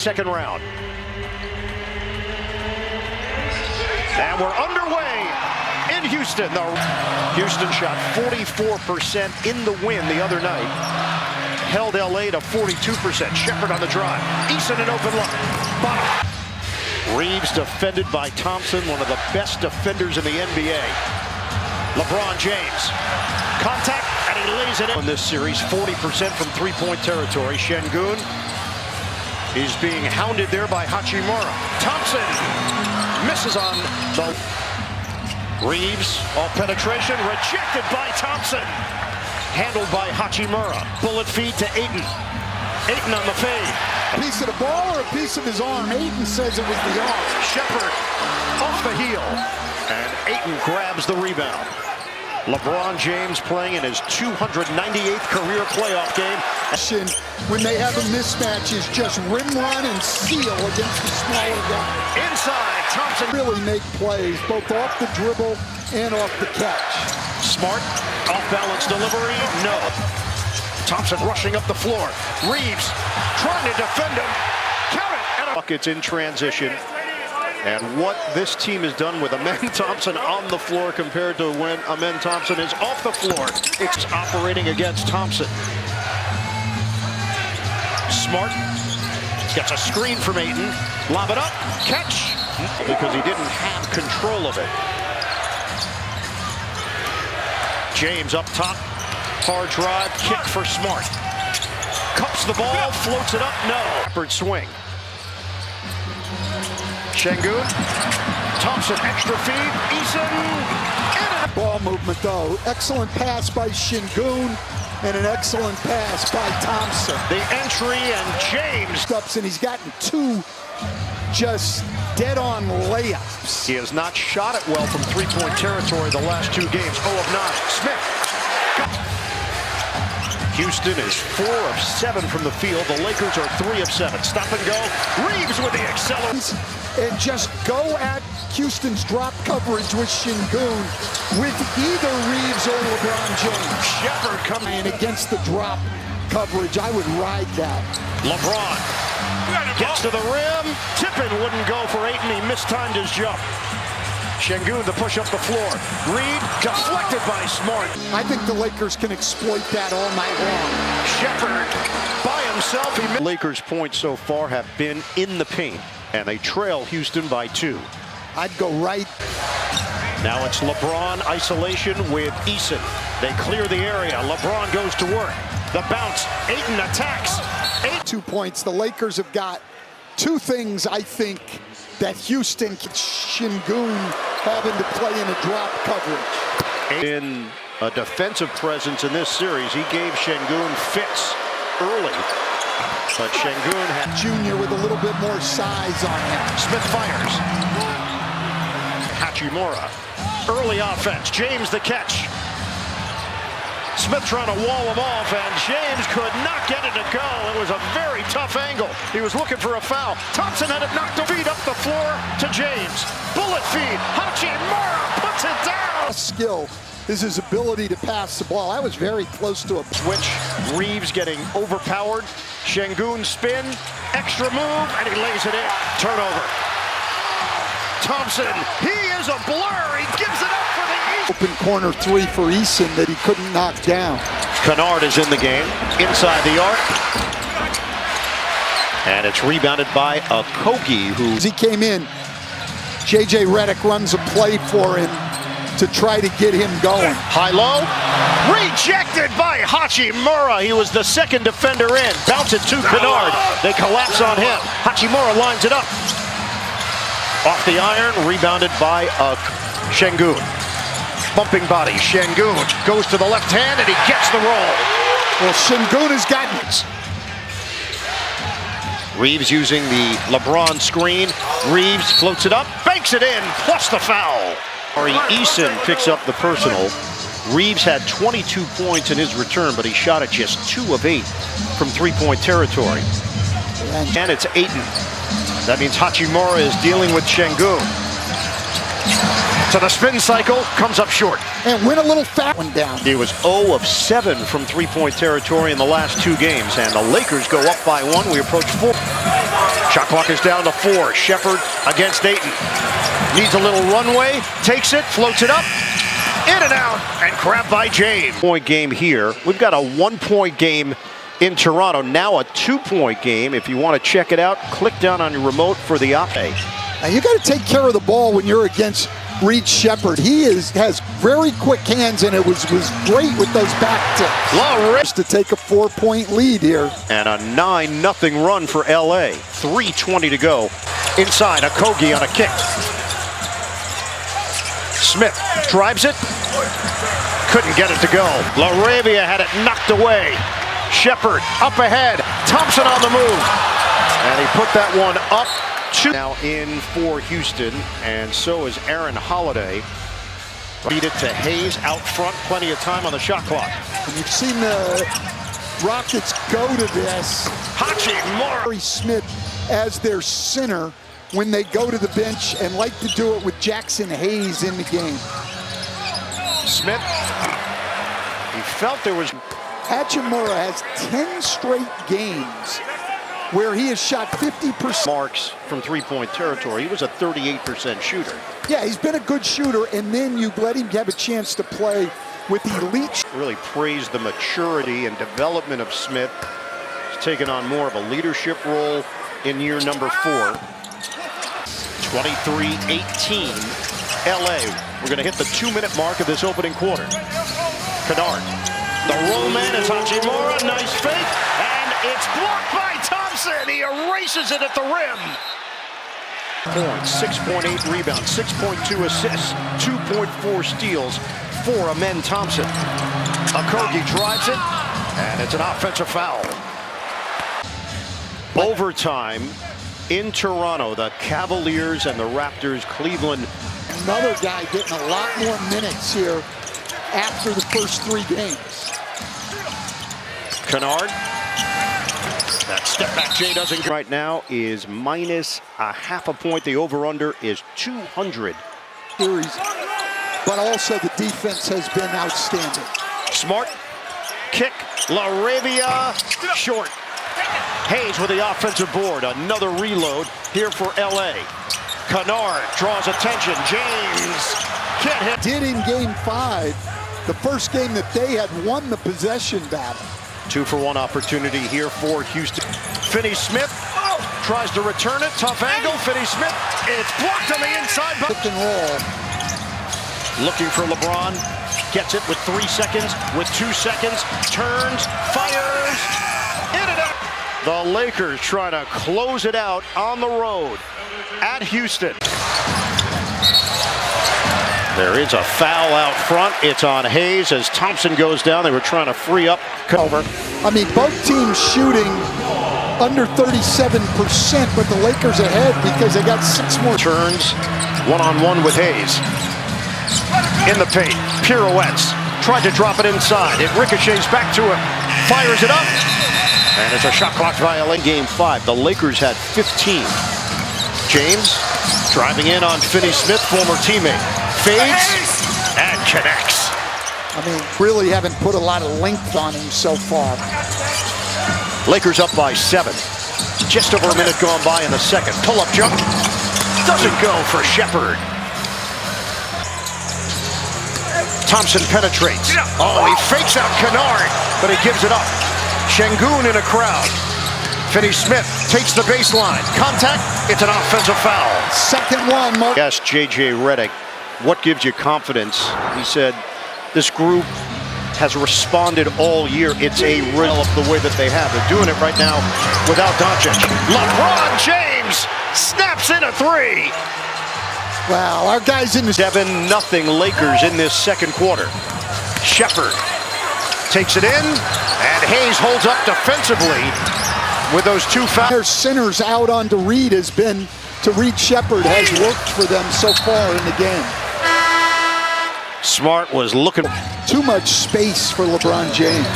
Second round. And we're underway in Houston. Houston shot 44% in the win the other night. Held LA to 42%. Shepard on the drive. Eason an open look. Bottom. Reeves defended by Thompson, one of the best defenders in the NBA. LeBron James. Contact, and he lays it in this series. 40% from three-point territory. Şengün is being hounded there by Hachimura. Thompson misses on the Reeves. Off penetration, rejected by Thompson. Handled by Hachimura. Bullet feed to Ayton. Ayton on the fade. A piece of the ball or a piece of his arm? Ayton says it was the arm. Shepard off the heel. And Ayton grabs the rebound. LeBron James playing in his 298th career playoff game. When they have a mismatch, is just rim run and seal against the smaller guy. Inside, Thompson really make plays, both off the dribble and off the catch. Smart, off-balance delivery, no. Thompson rushing up the floor. Reeves trying to defend him. Count it. And buckets in transition. And what this team has done with Amen Thompson on the floor compared to when Amen Thompson is off the floor. It's operating against Thompson. Smart gets a screen from Ayton. Lob it up, catch, because he didn't have control of it. James up top, hard drive, kick for Smart. Cups the ball, floats it up, no. Backward swing. Şengün, Thompson, extra feed, Eason. Ball movement though, excellent pass by Şengün and an excellent pass by Thompson. The entry and James. Steps and he's gotten two just dead-on layups. He has not shot it well from three-point territory the last two games. 0 of 9. Smith. Houston is 4 of 7 from the field. The Lakers are 3 of 7. Stop and go. Reeves with the accelerator. And just go at Houston's drop coverage with Şengün with either Reeves or LeBron James. Shepard coming in against the drop coverage. I would ride that. LeBron gets to the rim. Tippin wouldn't go for Ayton. He mistimed his jump. Şengün to push up the floor. Reed deflected by Smart. I think the Lakers can exploit that all night long. Shepard by himself. Lakers' points so far have been in the paint, and they trail Houston by 2. I'd go right. Now it's LeBron isolation with Eason. They clear the area. LeBron goes to work. The bounce. Ayton attacks. 2 points. The Lakers have got two things, I think, that Houston can Şengün having to play in a drop coverage. In a defensive presence in this series, he gave Şengün fits early. But Şengün had Junior with a little bit more size on him. Smith fires. Hachimura. Early offense. James the catch. Smith trying to wall him off, and James could not get it to go. It was a very tough angle. He was looking for a foul. Thompson had it knocked the feed up the floor to James. Bullet feed. Hachimura puts it down. Skill is his ability to pass the ball. I was very close to a switch. Reeves getting overpowered. Şengün spin. Extra move, and he lays it in. Turnover. Thompson, he is a blur. He gives it up for the East. Open corner three for Eason that he couldn't knock down. Kennard is in the game, inside the arc. And it's rebounded by Okogie, who... As he came in, J.J. Redick runs a play for him to try to get him going. High-low, rejected by Hachimura. He was the second defender in. Bounce it to Kennard. They collapse on him. Hachimura lines it up. Off the iron, rebounded by Şengün. Bumping body, Şengün goes to the left hand and he gets the roll. Well, Şengün has gotten it. Reeves using the LeBron screen. Reeves floats it up, banks it in, plus the foul. Eason picks up the personal. Reeves had 22 points in his return, but he shot at just 2 of 8 from three-point territory. And it's Ayton. That means Hachimura is dealing with Şengün. So the spin cycle comes up short. And win a little fat one down. He was 0 of 7 from three-point territory in the last 2 games, and the Lakers go up by 1. We approach 4. Shot clock is down to 4. Shepherd against Ayton. Needs a little runway. Takes it, floats it up. In and out, and grabbed by James. Point game here. We've got a 1-point game in Toronto. Now a 2-point game. If you want to check it out, click down on your remote for the op-ed. Now you got to take care of the ball when you're against Reed Shepherd. He has very quick hands, and it was great with those back tips. To take a 4-point lead here. And a 9-0 run for LA. 3:20 to go. Inside, Okogie on a kick. Smith drives it. Couldn't get it to go. LaRavia had it knocked away. Shepherd up ahead. Thompson on the move. And he put that one up. Now in for Houston, and so is Aaron Holiday. Beat it to Hayes out front, plenty of time on the shot clock. And you've seen the Rockets go to this. Hachimura. Smith as their center when they go to the bench, and like to do it with Jackson Hayes in the game. Smith, he felt there was... Hachimura has 10 straight games where he has shot 50%. Marks from three-point territory. He was a 38% shooter. Yeah, he's been a good shooter, and then you let him have a chance to play with elite. Really praised the maturity and development of Smith. He's taken on more of a leadership role in year number 4. 23-18, LA. We're going to hit the 2-minute mark of this opening quarter. Kennard. The roll man is Hachimura. Nice fake, and it's blocked by Thompson. He erases it at the rim. Points, 6.8 rebounds, 6.2 assists, 2.4 steals for Amen Thompson. Okogie drives it, and it's an offensive foul. Overtime in Toronto, the Cavaliers and the Raptors, Cleveland. Another guy getting a lot more minutes here after the first 3 games. Kennard. That step back Jay doesn't. Right now is minus a half a point. The over-under is 200. Series, but also the defense has been outstanding. Smart kick. LaRavia short. Hayes with the offensive board. Another reload here for LA. Kennard draws attention. James can't hit. Did in game 5, the first game that they had won the possession battle. 2-for-1 opportunity here for Houston. Finney-Smith tries to return it. Tough angle. Finney-Smith. It's blocked on the inside. Pick and roll. Looking for LeBron. Gets it with 3 seconds. With 2 seconds. Turns. Fires. In and out. The Lakers trying to close it out on the road at Houston. There is a foul out front. It's on Hayes as Thompson goes down. They were trying to free up. Over. I mean, both teams shooting under 37%, but the Lakers ahead because they got 6 more. Turns one-on-one with Hayes. In the paint, pirouettes. Tried to drop it inside. It ricochets back to him. Fires it up. And it's a shot clock violation. Game 5, the Lakers had 15. James driving in on Finney-Smith, former teammate. Fades and connects. I mean, really haven't put a lot of length on him so far. Lakers up by 7. Just over a minute gone by in the second. Pull-up jump. Doesn't go for Shepherd. Thompson penetrates. Oh, he fakes out Kennard, but he gives it up. Şengün in a crowd. Finney-Smith takes the baseline. Contact. It's an offensive foul. Second one, Mark. Asked J.J. Redick, what gives you confidence? He said, this group has responded all year. It's a real the way that they have. They're doing it right now without Doncic. LeBron James snaps in a 3. Wow, our guys in the 7-0 Lakers in this second quarter. Shepherd takes it in, and Hayes holds up defensively with those 2 fouls. Their centers out onto Reed has been to Reed Shepherd has worked for them so far in the game. Smart was looking. Too much space for LeBron James.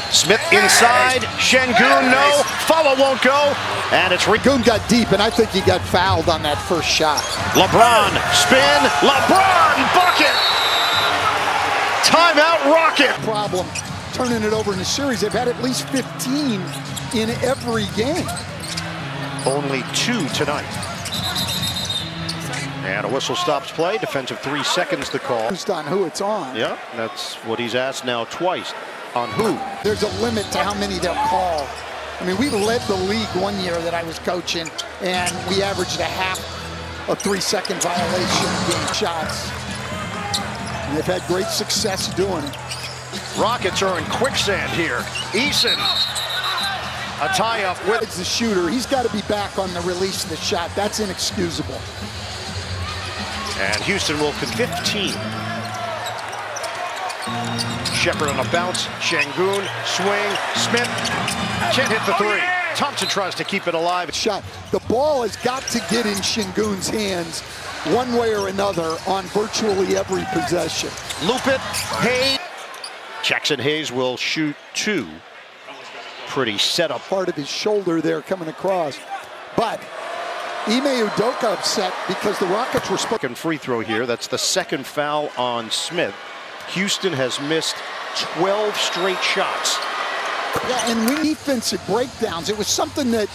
Smith inside. Şengün, no. Follow won't go. And it's Şengün got deep, and I think he got fouled on that first shot. LeBron, spin. LeBron, bucket. Timeout, Rocket. Problem turning it over in the series. They've had at least 15 in every game. Only 2 tonight. And a whistle stops play. Defensive 3 seconds to call. Just on who it's on. Yeah, that's what he's asked now twice. On who? There's a limit to how many they'll call. I mean, we led the league one year that I was coaching, and we averaged a 3-second violation game shots. And they've had great success doing it. Rockets are in quicksand here. Eason, a tie-up with... It's the shooter. He's got to be back on the release of the shot. That's inexcusable. And Houston will con 15. Shepherd on a bounce. Şengün, swing. Smith can't hit the 3. Thompson tries to keep it alive. Shot. The ball has got to get in Şengün's hands one way or another on virtually every possession. Loop it. Hayes. Jackson Hayes will shoot 2. Pretty set up. Part of his shoulder there coming across. But Ime Udoka upset because the Rockets were spoken free throw here. That's the second foul on Smith. Houston has missed 12 straight shots. Yeah, and we defensive breakdowns. It was something that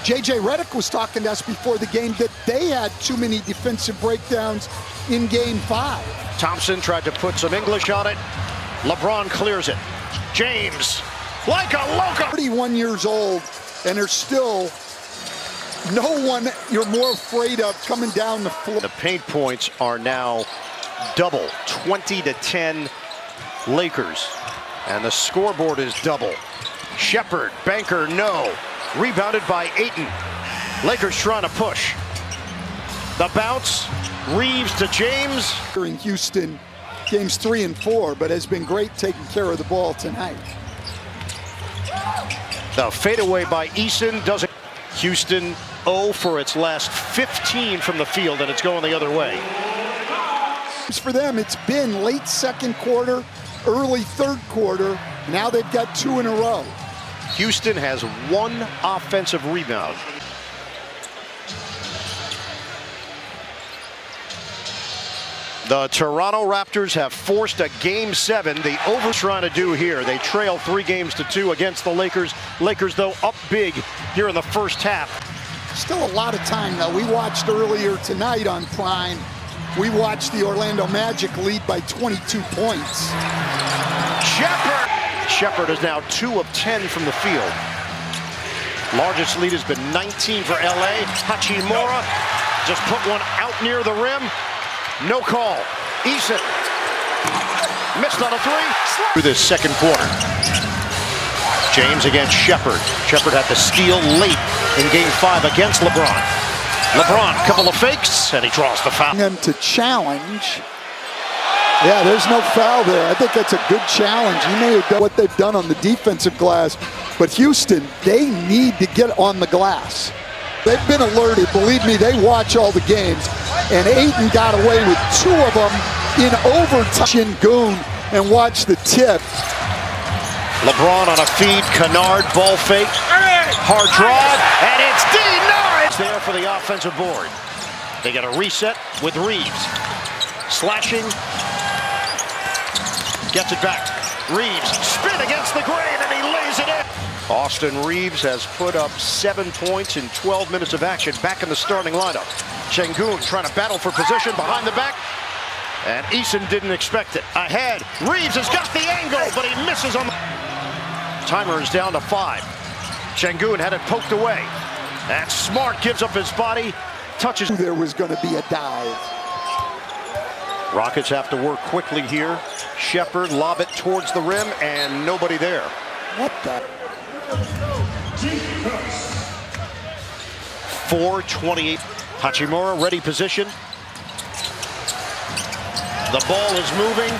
J.J. Redick was talking to us before the game, that they had too many defensive breakdowns in Game 5. Thompson tried to put some English on it. LeBron clears it. James, like a loco. 31 years old, and there's still no one you're more afraid of coming down the floor. The paint points are now double, 20-10 Lakers. And the scoreboard is double. Shepherd, banker, no. Rebounded by Ayton. Lakers trying to push. The bounce, Reeves to James. In Houston, games 3 and 4, but has been great taking care of the ball tonight. The fadeaway by Eason doesn't. Houston 0 for its last 15 from the field, and it's going the other way. For them, it's been late second quarter, early third quarter. Now they've got 2 in a row. Houston has 1 offensive rebound. The Toronto Raptors have forced a Game 7. The over trying to do here. They trail 3-2 against the Lakers. Lakers, though, up big here in the first half. Still a lot of time, though. We watched earlier tonight on Prime. We watched the Orlando Magic lead by 22 points. Shepherd is now 2 of 10 from the field. Largest lead has been 19 for LA. Hachimura just put one out near the rim. No call. Eason missed on a 3. Through this second quarter. James against Shepherd. Shepherd had the steal late in Game 5 against LeBron. LeBron, couple of fakes, and he draws the foul. Them to challenge. Yeah, there's no foul there. I think that's a good challenge. You may have done what they've done on the defensive glass, but Houston, they need to get on the glass. They've been alerted. Believe me, they watch all the games. And Ayton got away with 2 of them in overtime. Şengün, and watch the tip. LeBron on a feed, Kennard, ball fake, hard drive, and it's denied. It's there for the offensive board. They get a reset with Reeves. Slashing, gets it back. Reeves, spin against the grain, and he lays it in. Austin Reeves has put up 7 points in 12 minutes of action, back in the starting lineup. Şengün trying to battle for position behind the back, and Eason didn't expect it. Ahead, Reeves has got the angle, but he misses on the... Timer is down to 5. Şengün had it poked away. And Smart gives up his body, touches... There was going to be a dive. Rockets have to work quickly here. Shepherd lob it towards the rim, and nobody there. What the... 4:28. Hachimura ready position. The ball is moving,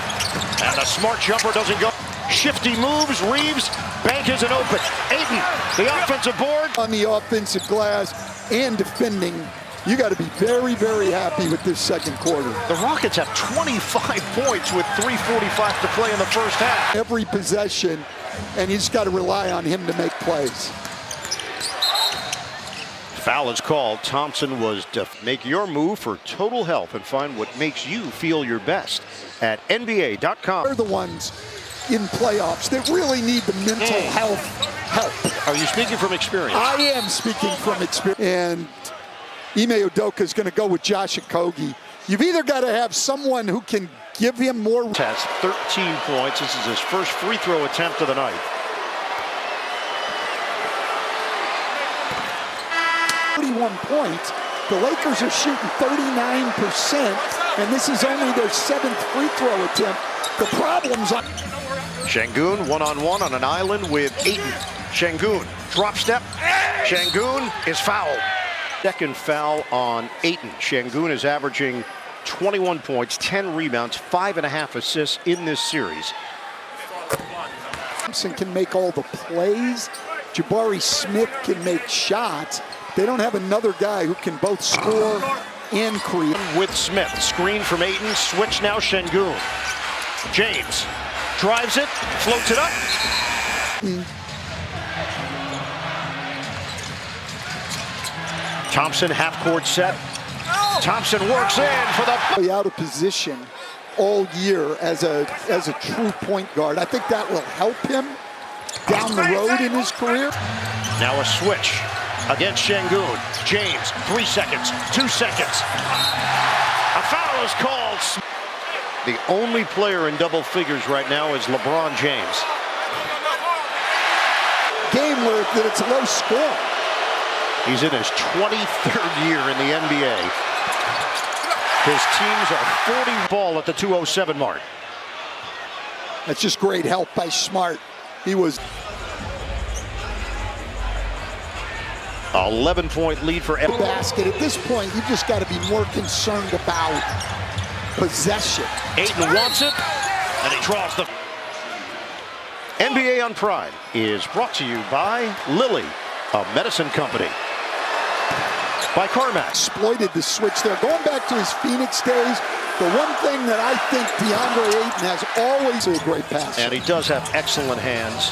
and a Smart jumper doesn't go. Shifty moves. Reeves, bank isn't open. Ayton, the offensive board. On the offensive glass and defending, you got to be very, very happy with this second quarter. The Rockets have 25 points with 3:45 to play in the first half. Every possession, and you just got to rely on him to make plays. Foul is called. Thompson was to make your move for total health and find what makes you feel your best at NBA.com. They're the ones in playoffs that really need the mental health help. Are you speaking from experience? I am speaking from experience. And Ime Udoka is going to go with Josh Okogie. You've either got to have someone who can give him more. Has 13 points. This is his first free throw attempt of the night. 31 points. The Lakers are shooting 39%, and this is only their 7th free throw attempt. The problem's on. Şengün one-on-one on an island with Ayton. Şengün, drop step. Şengün is fouled. Second foul on Ayton. Şengün is averaging 21 points, 10 rebounds, 5.5 assists in this series. Thompson can make all the plays. Jabari Smith can make shots. They don't have another guy who can both score and create. With Smith, screen from Ayton, switch now Şengün. James drives it, floats it up. Thompson half-court set. Thompson works in for the... Out of position all year as a true point guard. I think that will help him down the road in his career. Now a switch against Şengün. James, 3 seconds, 2 seconds. A foul is called. The only player in double figures right now is LeBron James. Game where it's low score. He's in his 23rd year in the NBA. His teams are 40 ball at the 2:07 mark. That's just great help by Smart. He was 11-point lead for the basket. At this point, you just got to be more concerned about possession. Ayton wants it, and he draws the... NBA on Prime is brought to you by Lilly, a medicine company. By CarMax. Exploited the switch there. Going back to his Phoenix days, the one thing that I think DeAndre Ayton has always a great pass. And he does have excellent hands.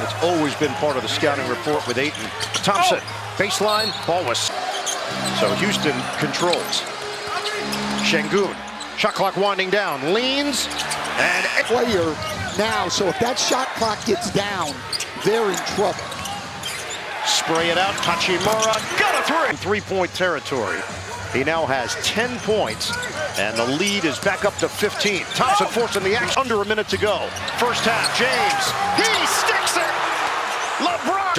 It's always been part of the scouting report with Ayton. Thompson, baseline, ball was... So Houston controls. Şengün, shot clock winding down, leans, and... Player now, so if that shot clock gets down, they're in trouble. Spray it out, Hachimura, got a three! Three-point territory. He now has 10 points, and the lead is back up to 15. Thompson forcing the action, under a minute to go. First half, James, he sticks it! LeBron!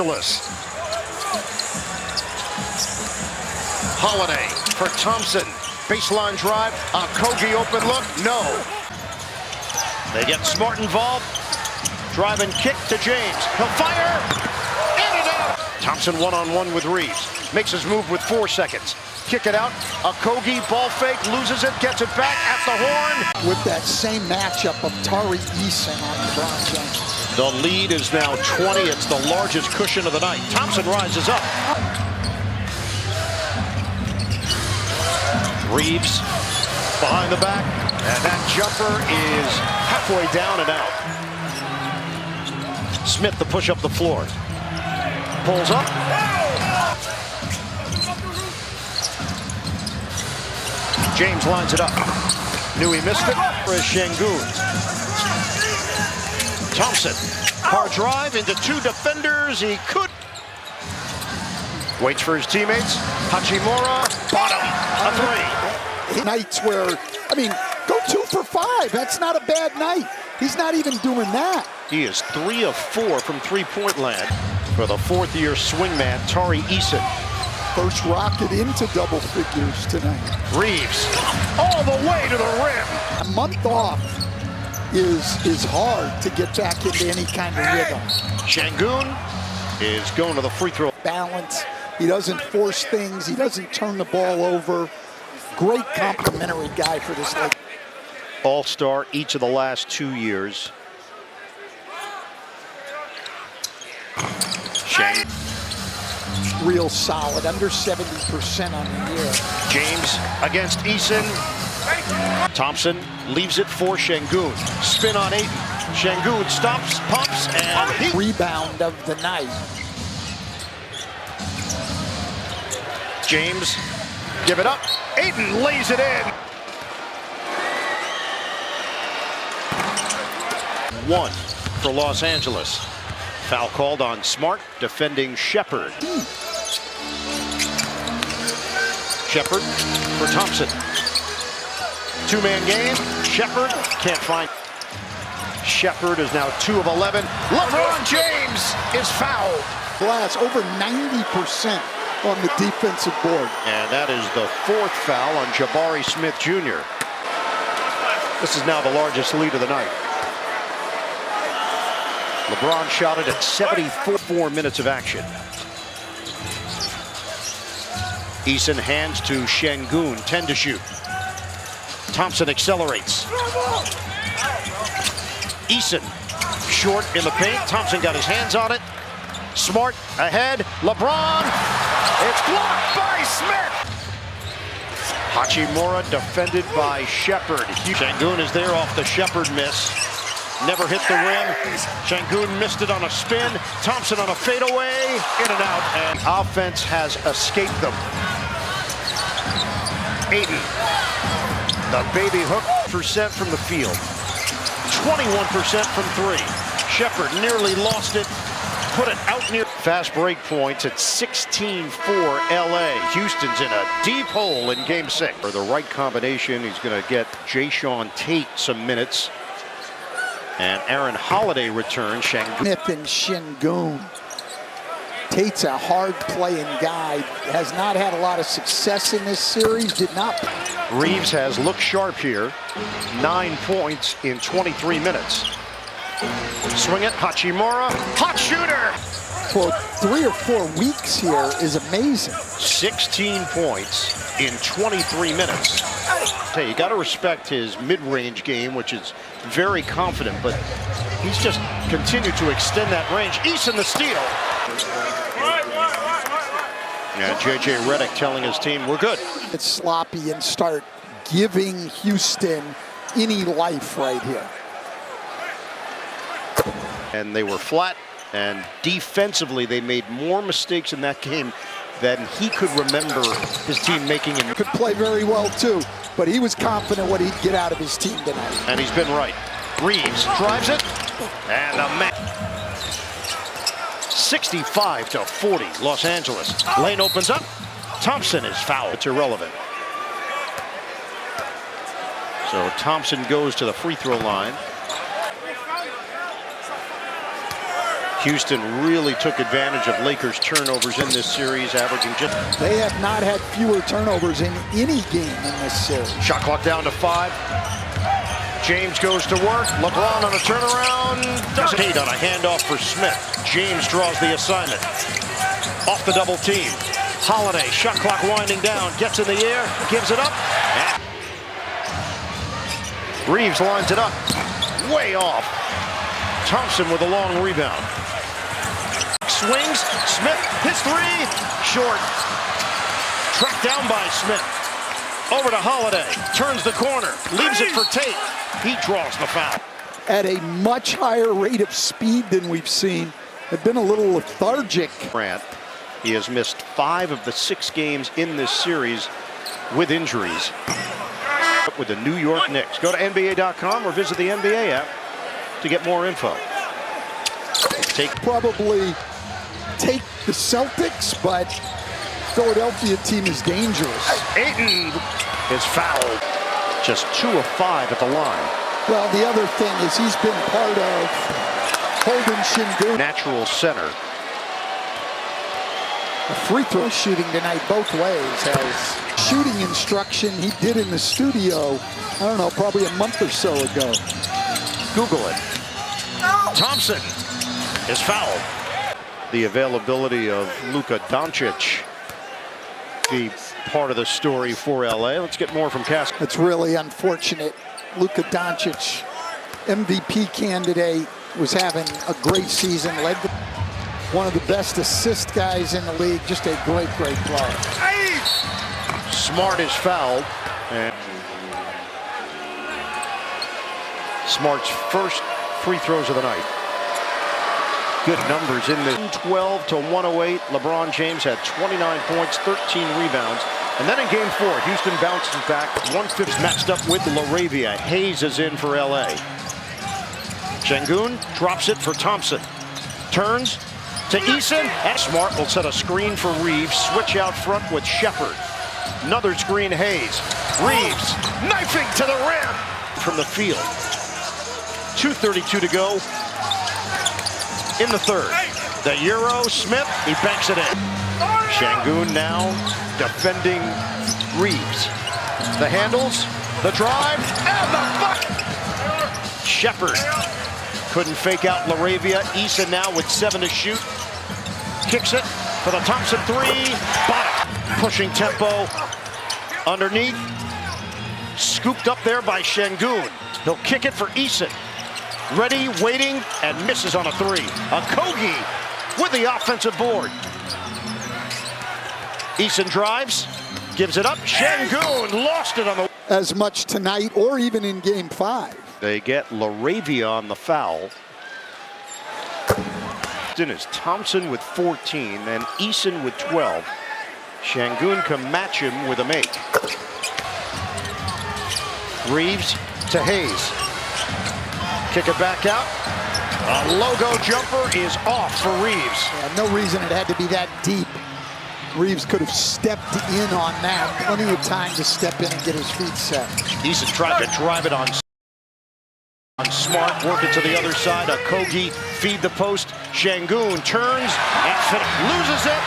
Holiday for Thompson. Baseline drive, Okogie open look, no. They get Smart involved. Drive and kick to James. He'll fire, in and out. Thompson one-on-one with Reeves. Makes his move with 4 seconds. Kick it out. Okogie, ball fake, loses it, gets it back at the horn. With that same matchup of Tari Eason on LeBron James. The lead is now 20. It's the largest cushion of the night. Thompson rises up. Reeves behind the back. And that jumper is halfway down and out. Smith to push up the floor. Pulls up. James lines it up. Knew he missed it for Şengün. Thompson, hard drive into 2 defenders. He could. Waits for his teammates. Hachimura, bottom, a 3. Nights where, I mean, go 2 for 5. That's not a bad night. He's not even doing that. He is 3 of 4 from three-point land for the 4th-year swingman, Tari Eason. First rocket into double figures tonight. Reeves, all the way to the rim. A month off is hard to get back into any kind of rhythm. Şengün is going to the free throw. Balance. He doesn't force things. He doesn't turn the ball over. Great complimentary guy for this league. All-star each of the last 2 years. Şengün. Real solid, under 70% on the year. James against Eason. Thompson leaves it for Şengün. Spin on Ayton. Şengün stops, pumps, and he... Rebound of the night. James, give it up. Ayton lays it in. 1 for Los Angeles. Foul called on Smart, defending Shepherd. Shepherd for Thompson. Two-man game. Shepherd can't find. Shepherd is now 2 of 11. LeBron James is fouled. Glass over 90% on the defensive board. And that is the 4th foul on Jabari Smith Jr. This is now the largest lead of the night. LeBron shot it at 74 minutes of action. Eason hands to Şengün, 10 to shoot. Thompson accelerates. Eason short in the paint. Thompson got his hands on it. Smart ahead. LeBron. It's blocked by Smith. Hachimura defended by Shepherd. Şengün is there off the Shepherd miss. Never hit the rim. Şengün missed it on a spin. Thompson on a fadeaway. In and out. And offense has escaped them. Ayton. The baby hook percent from the field. 21% from 3. Shepherd nearly lost it. Put it out near. Fast break points at 16 for LA. Houston's in a deep hole in game 6. For the right combination, he's going to get Jayshawn Tate some minutes. And Aaron Holiday returns. Smith and Şengün. Tate's a hard-playing guy. Has not had a lot of success in this series. Did not. Reeves has looked sharp here. 9 points in 23 minutes. Swing it, Hachimura. Hot shooter! For 3 or 4 weeks here is amazing. 16 points in 23 minutes. Hey, you got to respect his mid-range game, which is very confident, but he's just continued to extend that range. Eason the steal. And J.J. Redick telling his team, we're good. It's sloppy and start giving Houston any life right here. And they were flat, and defensively they made more mistakes in that game than he could remember his team making. Could play very well too, but he was confident what he'd get out of his team tonight. And he's been right. Reeves drives it, and the match. 65 to 40, Los Angeles. Lane opens up. Thompson is fouled. It's irrelevant. So Thompson goes to the free throw line. Houston really took advantage of Lakers' turnovers in this series, averaging just. They have not had fewer turnovers in any game in this series. Shot clock down to 5. James goes to work. LeBron on a turnaround. Doesn't hate on a handoff for Smith. James draws the assignment. Off the double team. Holiday, shot clock winding down. Gets in the air, gives it up. And Reeves lines it up. Way off. Thompson with a long rebound. Swings. Smith hits 3. Short. Tracked down by Smith. Over to Holiday. Turns the corner. Leaves it for Tate. He draws the foul. At a much higher rate of speed than we've seen. They've been a little lethargic. Grant. He has missed 5 of the 6 games in this series with injuries. With the New York Knicks. Go to NBA.com or visit the NBA app to get more info. Probably take the Celtics, but Philadelphia team is dangerous. Ayton is fouled. Just 2 of 5 at the line. Well, the other thing is he's been part of holding Şengün. Natural center. The free throw shooting tonight both ways has shooting instruction he did in the studio, I don't know, probably a month or so ago. Google it. Thompson is fouled. The availability of Luka Doncic be part of the story for LA. Let's get more from Cass. It's really unfortunate. Luka Doncic, MVP candidate, was having a great season. Led one of the best assist guys in the league. Just a great, great player. Smart is fouled. And Smart's first free throws of the night. Good numbers in this. 12 to 108. LeBron James had 29 points, 13 rebounds. And then in game 4, Houston bounces back. 1/5 matched up with LaRavia. Hayes is in for LA. Şengün drops it for Thompson. Turns to Eason. And Smart will set a screen for Reeves. Switch out front with Shepard. Another screen, Hayes. Reeves knifing to the rim from the field. 2:32 to go in the third. The Euro, Smith, he banks it in. Şengün now defending Reeves. The handles, the drive, and the bucket. Shepard couldn't fake out LaRavia. Eason now with 7 to shoot. Kicks it for the Thompson three. Bottom. Pushing tempo underneath. Scooped up there by Şengün. He'll kick it for Eason. Ready, waiting, and misses on a three. Okogie with the offensive board. Eason drives, gives it up. Şengün lost it on the... As much tonight or even in game 5. They get LaRavia on the foul. Then is Thompson with 14 and Eason with 12. Şengün can match him with a make. Reeves to Hayes. Kick it back out. A logo jumper is off for Reeves. Yeah, no reason it had to be that deep. Reeves could have stepped in on that. Plenty of time to step in and get his feet set. Eason tried to drive it on Smart, work it to the other side. Okogie feed the post. Şengün turns and loses it.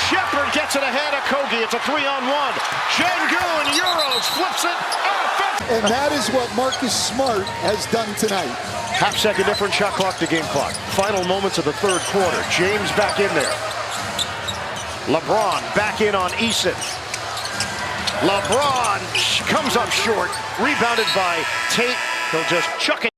Shepard gets it ahead. Okogie, it's a 3-on-1. Şengün Euros flips it. And that is what Marcus Smart has done tonight. Half-second difference, shot clock to game clock. Final moments of the third quarter. James back in there. LeBron back in on Eason. LeBron comes up short. Rebounded by Tate. He'll just chuck it.